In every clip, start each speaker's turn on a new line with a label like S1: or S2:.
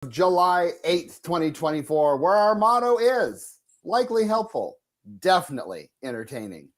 S1: July 8th, 2024, where our motto is likely helpful, definitely entertaining.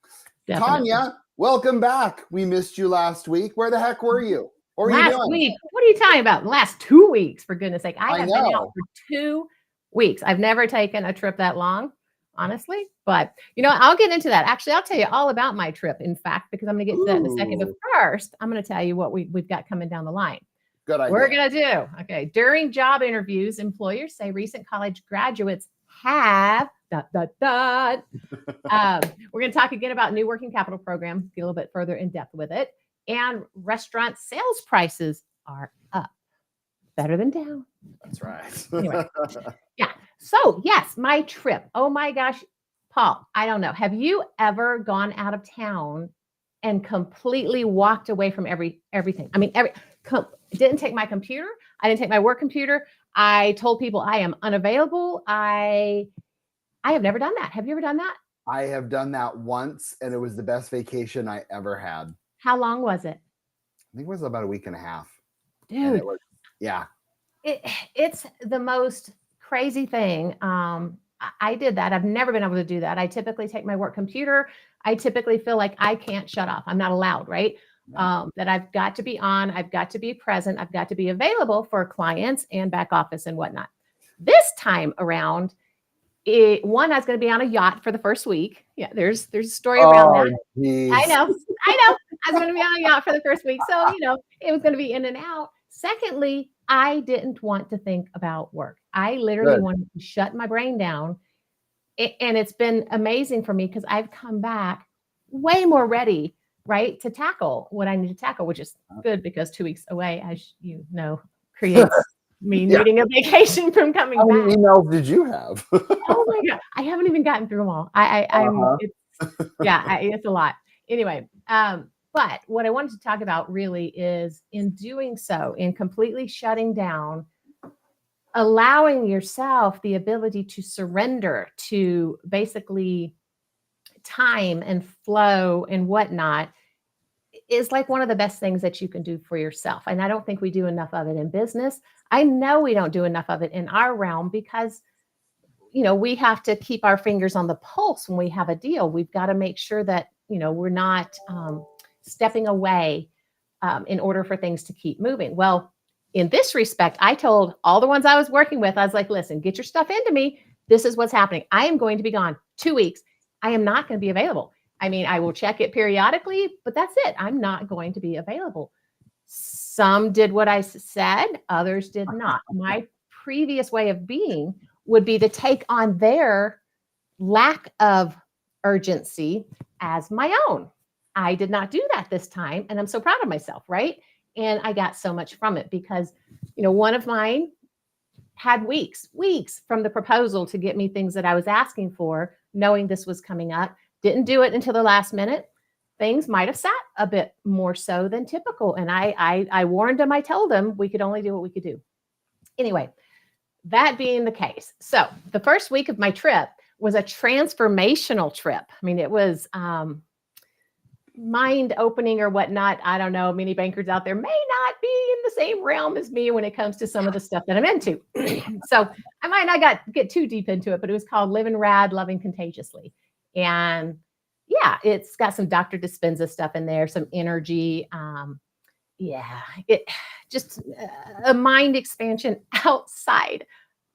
S2: Definitely.
S1: Tonya, welcome back. We missed you last week. Where the heck were you? What were you
S2: Last
S1: doing?
S2: week, what are you talking about? Last 2 weeks, for goodness sake. I
S1: I
S2: have been out
S1: know.
S2: for 2 weeks. I've never taken a trip that long, honestly. But, I'll get into that. Actually, I'll tell you all about my trip, in fact, because I'm going to get to that in a second. But
S1: Ooh,
S2: first, I'm going to tell you what we've got coming down the line.
S1: good
S2: We're
S1: idea.
S2: going to do, okay, during job interviews, employers say recent college graduates have, dot, dot, dot. We're going to talk again about new working capital program, get a little bit further in depth with it. And restaurant sales prices are up, better than down.
S1: That's right.
S2: Anyway, yeah. So, yes, my trip. Oh my gosh, Paul, I don't know. Have you ever gone out of town and completely walked away from everything? I mean, didn't take my computer. I didn't take my work computer. I told people I am unavailable. I have never done that. Have you ever done that?
S1: I have done that once, and it was the best vacation I ever had.
S2: How long was it?
S1: I think it was about a week and a half. And
S2: Dude,
S1: it was, yeah.
S2: it's the most crazy thing. I did that. I've never been able to do that. I typically take my work computer. I typically feel like I can't shut off. I'm not allowed, right? That I've got to be on. I've got to be present. I've got to be available for clients and back office and whatnot. This time around, I was going to be on a yacht for the first week. Yeah, there's a story around that.
S1: Geez.
S2: I know. I was going to be on a yacht for the first week. So, it was going to be in and out. Secondly, I didn't want to think about work. I literally wanted to shut my brain down. And it's been amazing for me because I've come back way more ready, right, to tackle what I need to tackle, which is good because 2 weeks away, as you know, creates me needing a vacation from coming
S1: How
S2: back.
S1: many emails did you have?
S2: Oh my God. I haven't even gotten through them all. It's a lot. Anyway, but what I wanted to talk about really is in doing so, in completely shutting down, allowing yourself the ability to surrender to basically time and flow and whatnot is like one of the best things that you can do for yourself. And I don't think we do enough of it in business. I know we don't do enough of it in our realm because we have to keep our fingers on the pulse when we have a deal. We've got to make sure that, we're not stepping away in order for things to keep moving. Well, in this respect, I told all the ones I was working with, I was like, listen, get your stuff into me. This is what's happening. I am going to be gone 2 weeks. I am not going to be available. I mean, I will check it periodically, but that's it. I'm not going to be available. Some did what I said, others did not. My previous way of being would be to take on their lack of urgency as my own. I did not do that this time. And I'm so proud of myself, right? And I got so much from it because, one of mine had weeks from the proposal to get me things that I was asking for, knowing this was coming up. Didn't do it until the last minute. Things might have sat a bit more so than typical. And I warned them, I told them we could only do what we could do. Anyway, that being the case. So the first week of my trip was a transformational trip. I mean, it was mind opening or whatnot. I don't know. Many bankers out there may not be in the same realm as me when it comes to some of the stuff that I'm into. So I might not get too deep into it, but it was called Living Rad, Loving Contagiously. And yeah, it's got some Dr. Dispenza stuff in there, some energy. It just a mind expansion outside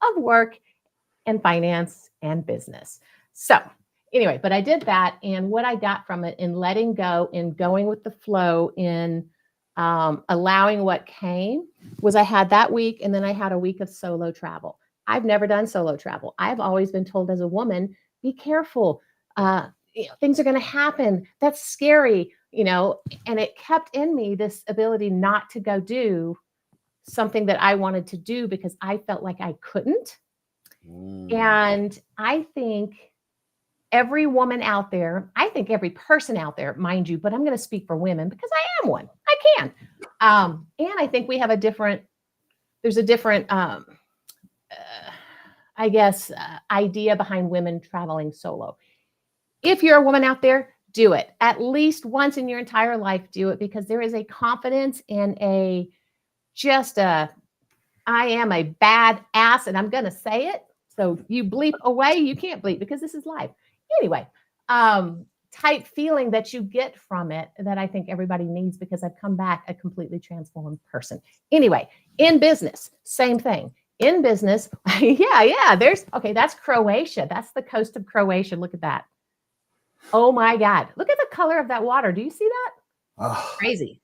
S2: of work and finance and business. So anyway, but I did that. And what I got from it in letting go, in going with the flow, in allowing what came was I had that week. And then I had a week of solo travel. I've never done solo travel. I've always been told as a woman, be careful. Things are going to happen. That's scary, and it kept in me this ability not to go do something that I wanted to do because I felt like I couldn't. And I think every woman out there, I think every person out there, mind you, but I'm going to speak for women because I am one. I can. And I think we have there's a different, idea behind women traveling solo. If you're a woman out there, do it. At least once in your entire life, do it because there is a confidence and I am a bad ass, and I'm going to say it. So you bleep away. You can't bleep because this is live. Anyway, type feeling that you get from it that I think everybody needs, because I've come back a completely transformed person. Anyway, in business, same thing. In business, yeah. That's Croatia. That's the coast of Croatia. Look at that. Oh my God. Look at the color of that water. Do you see that?
S1: Oh,
S2: Crazy.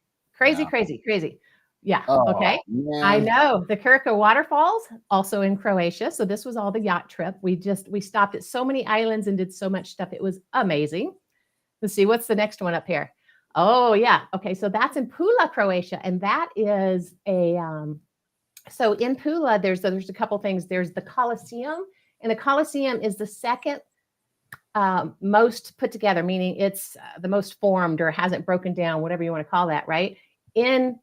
S2: Yeah.
S1: oh,
S2: Okay. I
S1: man.
S2: know the Krka waterfalls also in Croatia. So this was all the yacht trip. We stopped at so many islands and did so much stuff. It was amazing. Let's see, what's the next one up here? Oh yeah. Okay. So that's in Pula, Croatia. And that is so in Pula, there's a couple things. There's the Colosseum, and the Colosseum is the second most put together, meaning it's the most formed or hasn't broken down, whatever you want to call that, right? In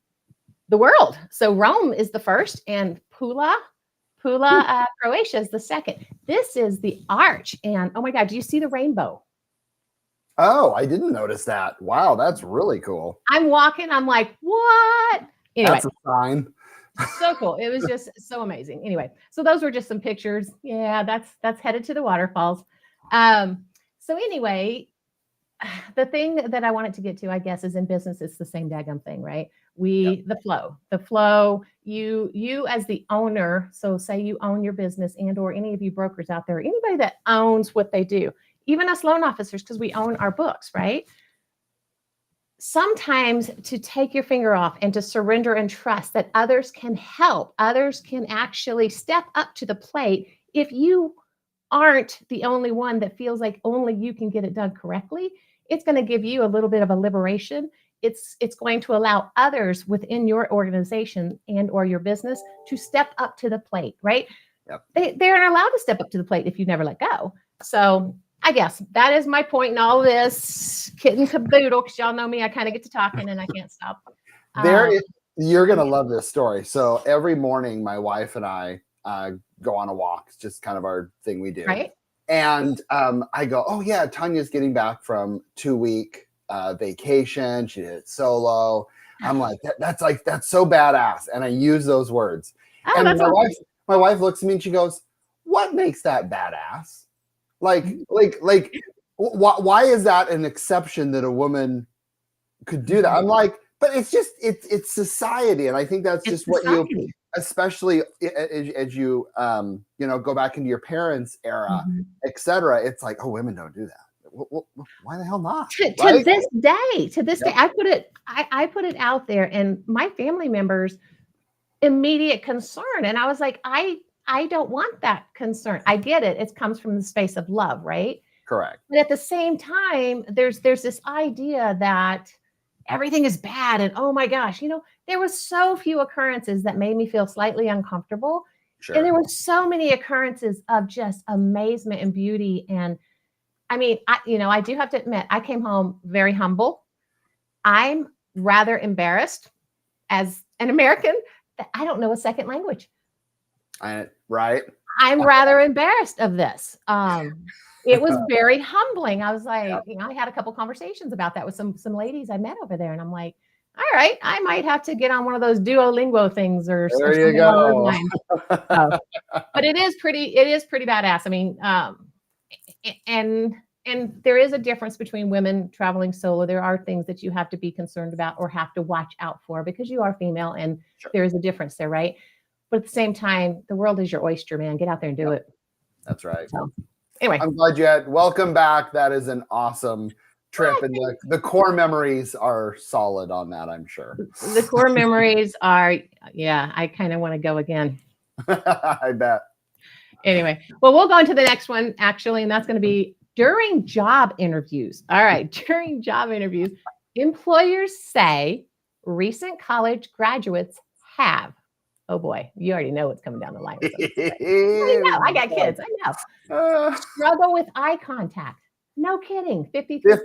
S2: the world. So Rome is the first, and Pula, Croatia is the second. This is the arch, and oh my God, do you see the rainbow?
S1: Oh, I didn't notice that. Wow, that's really cool.
S2: I'm walking, I'm like, what? Anyway,
S1: That's a sign.
S2: so cool. It was just so amazing. Anyway, so those were just some pictures. Yeah, that's headed to the waterfalls. So anyway, the thing that I wanted to get to, I guess, is in business, it's the same daggum thing, right? The flow, you as the owner. So say you own your business, and, or any of you brokers out there, anybody that owns what they do, even us loan officers, because we own our books, right? Sometimes to take your finger off and to surrender and trust that others can help, others can actually step up to the plate. If you aren't the only one that feels like only you can get it done correctly, it's going to give you a little bit of a liberation. It's going to allow others within your organization and or your business to step up to the plate, right?
S1: Yep.
S2: They aren't allowed to step up to the plate if you never let go. So I guess that is my point in all of this kit and caboodle, because y'all know me, I kind of get to talking and I can't stop.
S1: You're going to love this story. So every morning, my wife and I go on a walk. It's just kind of our thing we do.
S2: Right.
S1: And I go, oh yeah, Tonya's getting back from 2-week vacation. She did it solo. I'm like, that's so badass. And I use those words.
S2: Oh,
S1: and
S2: that's
S1: my wife looks at me and she goes, what makes that badass? Like, why is that an exception that a woman could do that? I'm like, but it's just, it's society. And I think that's just what you, especially as you, go back into your parents' era, etc. It's like, oh, women don't do that. Why the hell not?
S2: To this day, I put it out there, and my family members' immediate concern. And I was like, I don't want that concern. I get it. It comes from the space of love, right?
S1: Correct.
S2: But at the same time, there's this idea that everything is bad. And oh my gosh, there was so few occurrences that made me feel slightly uncomfortable. Sure. And there were so many occurrences of just amazement and beauty. And I mean, I do have to admit, I came home very humble. I'm rather embarrassed as an American that I don't know a second language.
S1: Right.
S2: I'm rather embarrassed of this. It was very humbling. I was like, I had a couple conversations about that with some ladies I met over there, and I'm like, all right, I might have to get on one of those Duolingo things or
S1: there you go.
S2: But it is pretty badass. I mean, and there is a difference between women traveling solo. There are things that you have to be concerned about or have to watch out for because you are female, and there is a difference there, right? But at the same time, the world is your oyster, man. Get out there and do it.
S1: That's right.
S2: So, anyway,
S1: I'm glad you had. Welcome back. That is an awesome trip, and the core memories are solid on that, I'm sure.
S2: The core memories are, I kind of want to go again.
S1: I bet.
S2: Anyway, well, we'll go into the next one, actually, and that's going to be during job interviews. All right, during job interviews, employers say recent college graduates have. Oh boy, you already know what's coming down the line. I got kids. I know. Struggle with eye contact. No kidding. 53%.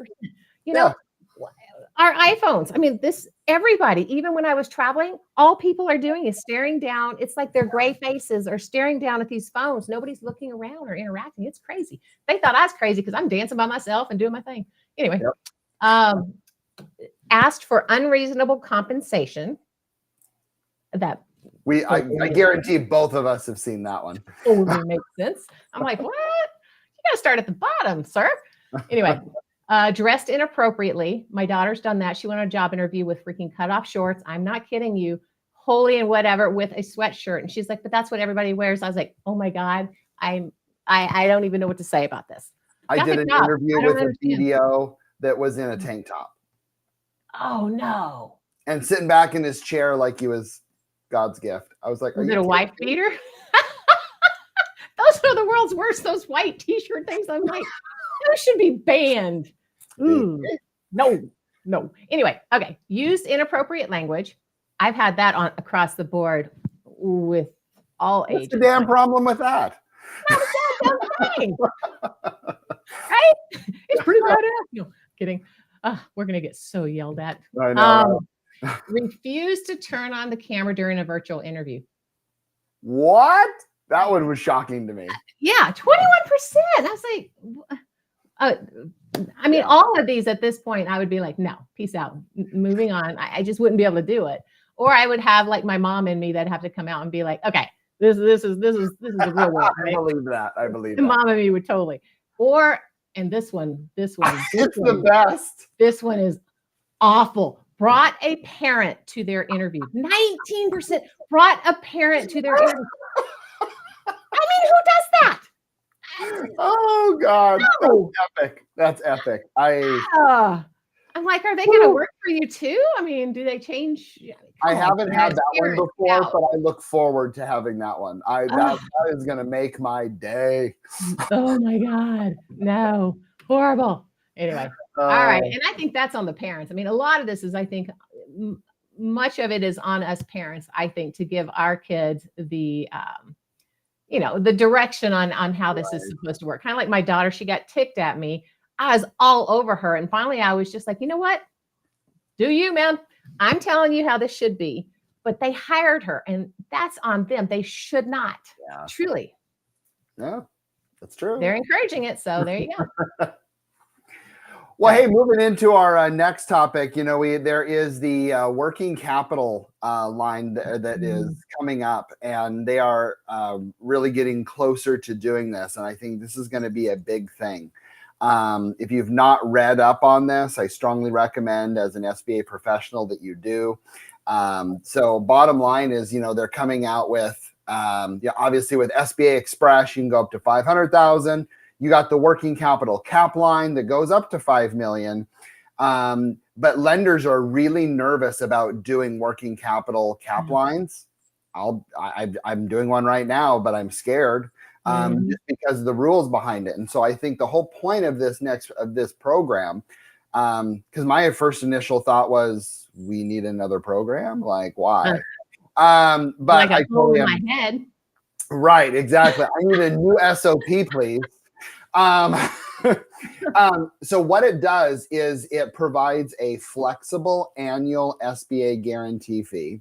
S2: Our iPhones. I mean, everybody, even when I was traveling, all people are doing is staring down. It's like their gray faces are staring down at these phones. Nobody's looking around or interacting. It's crazy. They thought I was crazy because I'm dancing by myself and doing my thing. Anyway, asked for unreasonable compensation. That
S1: I guarantee both of us have seen that one.
S2: Totally makes sense. I'm like, what? You got to start at the bottom, sir. Anyway, dressed inappropriately. My daughter's done that. She went on a job interview with freaking cutoff shorts. I'm not kidding you. Holy and whatever with a sweatshirt. And she's like, but that's what everybody wears. I was like, oh my God. I don't even know what to say about this.
S1: I did an interview with a BDO that was in a tank top.
S2: Oh no.
S1: And sitting back in his chair like he was God's gift. I was like,
S2: was it a wife beater? Those are the world's worst, those white t-shirt things. I'm like, those should be banned. Ooh, no. Anyway, okay. Used inappropriate language. I've had that on across the board with all ages.
S1: What's the damn problem with that?
S2: Not a damn thing. Right? It's pretty badass. No, kidding. We're gonna get so yelled at.
S1: I know.
S2: Refuse to turn on the camera during a virtual interview.
S1: What? That one was shocking to me.
S2: Yeah, 21%. I was like, I mean, all of these at this point, I would be like, no, peace out, moving on. I just wouldn't be able to do it. Or I would have like my mom and me that have to come out and be like, okay, this is the real world. Right?
S1: I believe
S2: that. Mom and me would totally. And this one,
S1: it's the best.
S2: This one is awful. Brought a parent to their interview. 19% brought a parent to their interview. I mean, who does that?
S1: Oh God, no. That's epic. That's epic.
S2: I'm like, are they going to work for you too? I mean, do they change?
S1: I haven't had that one before, but I look forward to having that one. That is going to make my day.
S2: Oh my God, no, horrible. Anyway, all right, and I think that's on the parents. I mean, a lot of this is, I think, much of it is on us parents. I think to give our kids the the direction on how this is supposed to work. Kind of like my daughter, she got ticked at me. I was all over her. And finally I was just like, you know what? Do you, man? I'm telling you how this should be. But they hired her and that's on them. They should not. Yeah. Truly.
S1: Yeah, that's true.
S2: They're encouraging it. So there you go.
S1: Well, hey, moving into our next topic, there is the working capital line that is coming up, and they are really getting closer to doing this. And I think this is going to be a big thing. If you've not read up on this, I strongly recommend as an SBA professional that you do. So bottom line is, they're coming out with, obviously with SBA Express, you can go up to 500,000. You got the working capital cap line that goes up to 5 million. But lenders are really nervous about doing working capital cap lines. I'm doing one right now, but I'm scared just because of the rules behind it. And so I think the whole point of this program, because my first initial thought was, we need another program. Like, why? But
S2: like I totally in my head.
S1: Right, exactly. I need a new SOP, please. So what it does is it provides a flexible annual SBA guarantee fee.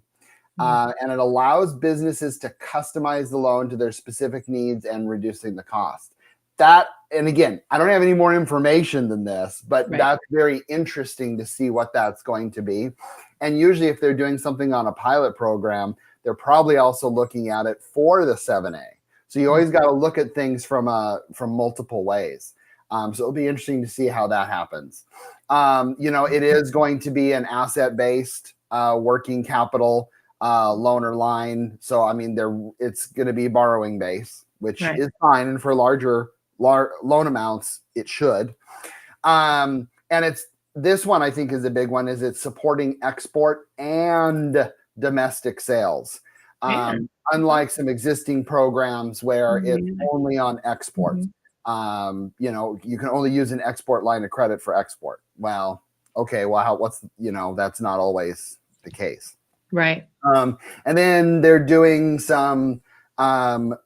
S1: And it allows businesses to customize the loan to their specific needs and reducing the cost. And again, I don't have any more information than this, but that's very interesting to see what that's going to be. And usually if they're doing something on a pilot program, they're probably also looking at it for the 7A. So you always got to look at things from multiple ways. So it'll be interesting to see how that happens. It is going to be an asset-based working capital loan or line. So, I mean, it's going to be borrowing base, which is fine. And for larger loan amounts, it should. And this one, I think, is a big one, is it's supporting export and domestic sales. Unlike some existing programs where it's only on export. You can only use an export line of credit for export. Well, okay, well, that's not always the case.
S2: Right.
S1: And then they're doing some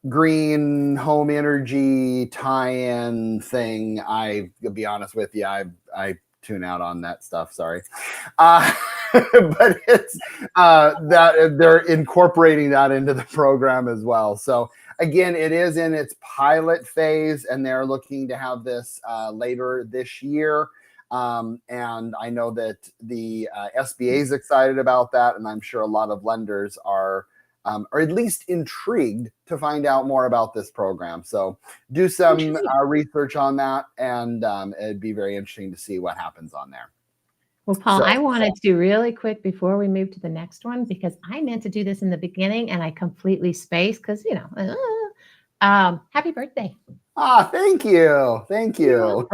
S1: green home energy tie-in thing. I'll be honest with you, I tune out on that stuff. Sorry. But it's that they're incorporating that into the program as well. So again, it is in its pilot phase, and they're looking to have this later this year. And I know that the SBA is excited about that, and I'm sure a lot of lenders are or at least intrigued to find out more about this program. So do some research on that, and it'd be very interesting to see what happens on there.
S2: Well, Paul, I wanted to really quick before we move to the next one, because I meant to do this in the beginning and I completely spaced because, happy birthday.
S1: Thank you. Thank you.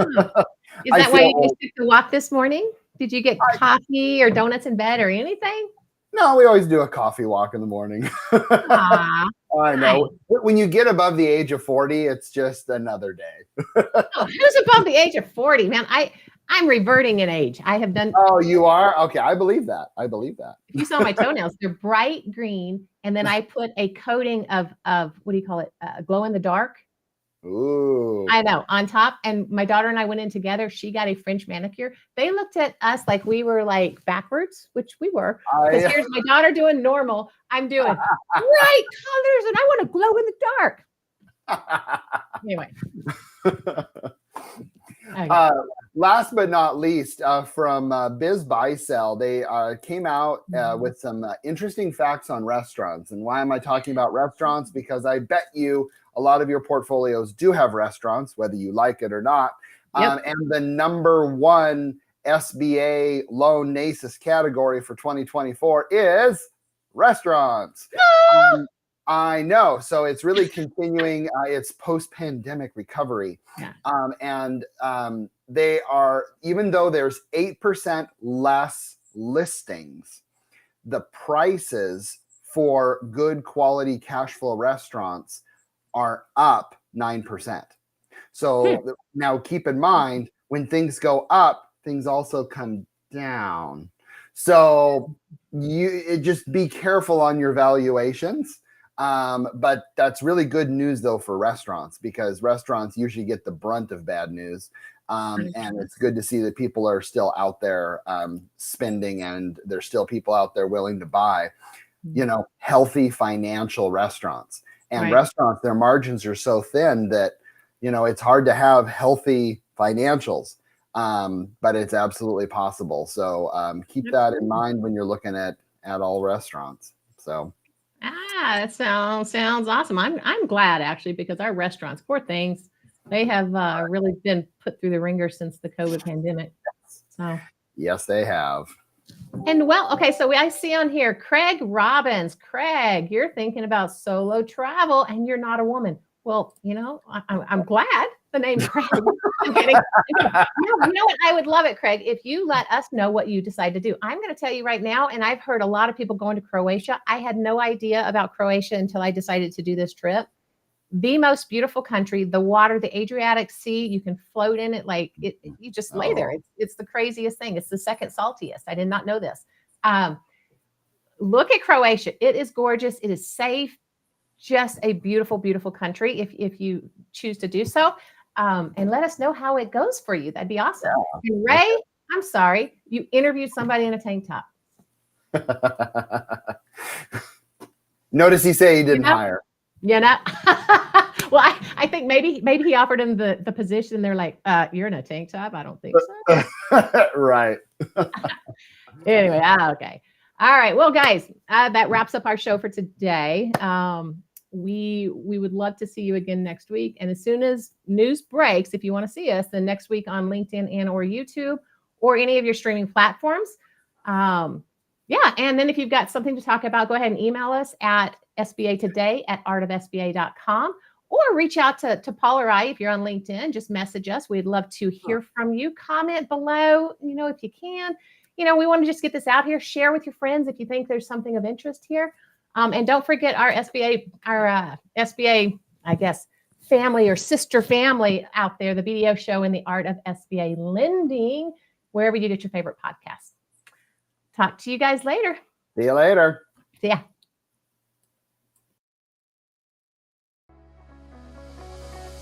S2: Is that why you just took the walk this morning? Did you get coffee or donuts in bed or anything?
S1: No, we always do a coffee walk in the morning. I know. When you get above the age of 40, it's just another day.
S2: Who's above the age of 40, man? I'm reverting in age. I have done.
S1: Oh, you are? Okay, I believe that. If
S2: you saw my toenails, they're bright green, and then I put a coating of what do you call it? Glow in the dark.
S1: Ooh.
S2: I know, on top. And my daughter and I went in together. She got a French manicure. They looked at us like we were like backwards, which we were. Because here's my daughter doing normal. I'm doing bright colors, and I want to glow in the dark. Anyway.
S1: Okay. Last but not least, from Biz Buy Sell, they came out with some interesting facts on restaurants. And why am I talking about restaurants? Because I bet you a lot of your portfolios do have restaurants, whether you like it or not. Yep. And the number one SBA loan NACIS category for 2024 is restaurants. I know. So it's really continuing its post-pandemic recovery. Yeah. They are, even though there's 8% less listings, the prices for good quality cash flow restaurants are up 9%. So now keep in mind, when things go up, things also come down. So just be careful on your valuations. But that's really good news though for restaurants, because restaurants usually get the brunt of bad news. And it's good to see that people are still out there spending, and there's still people out there willing to buy, healthy financial restaurants. And restaurants, their margins are so thin that, it's hard to have healthy financials, but it's absolutely possible. So keep that in mind when you're looking at all restaurants. So.
S2: That sounds awesome. I'm glad, actually, because our restaurants, poor things, they have really been put through the ringer since the COVID pandemic. So
S1: yes, they have.
S2: And so I see on here, Craig Robbins. Craig, you're thinking about solo travel and you're not a woman. Well, I'm glad the name Craig. I'm kidding. You know what? I would love it, Craig, if you let us know what you decide to do. I'm going to tell you right now, and I've heard a lot of people going to Croatia. I had no idea about Croatia until I decided to do this trip. The most beautiful country, the water, the Adriatic Sea, you can float in it like it. You just lay there. It's the craziest thing. It's the second saltiest. I did not know this. Look at Croatia. It is gorgeous. It is safe. Just a beautiful, beautiful country if you choose to do so. And let us know how it goes for you. That'd be awesome. Yeah. And Ray, I'm sorry, you interviewed somebody in a tank top.
S1: Notice he said he didn't hire.
S2: Well, I think maybe he offered him the position. They're like, you're in a tank top? I don't think so.
S1: Right.
S2: Anyway, okay. All right. Well, guys, that wraps up our show for today. We would love to see you again next week. And as soon as news breaks, if you want to see us, then next week on LinkedIn and or YouTube or any of your streaming platforms. And then if you've got something to talk about, go ahead and email us at sbatoday@artofsba.com, or reach out to Paul or I if you're on LinkedIn. Just message us. We'd love to hear from you. Comment below, if you can. We want to just get this out here. Share with your friends if you think there's something of interest here. And don't forget our SBA, I guess, family or sister family out there, the BDO show and the Art of SBA Lending, wherever you get your favorite podcasts. Talk to you guys later.
S1: See you later.
S2: See ya.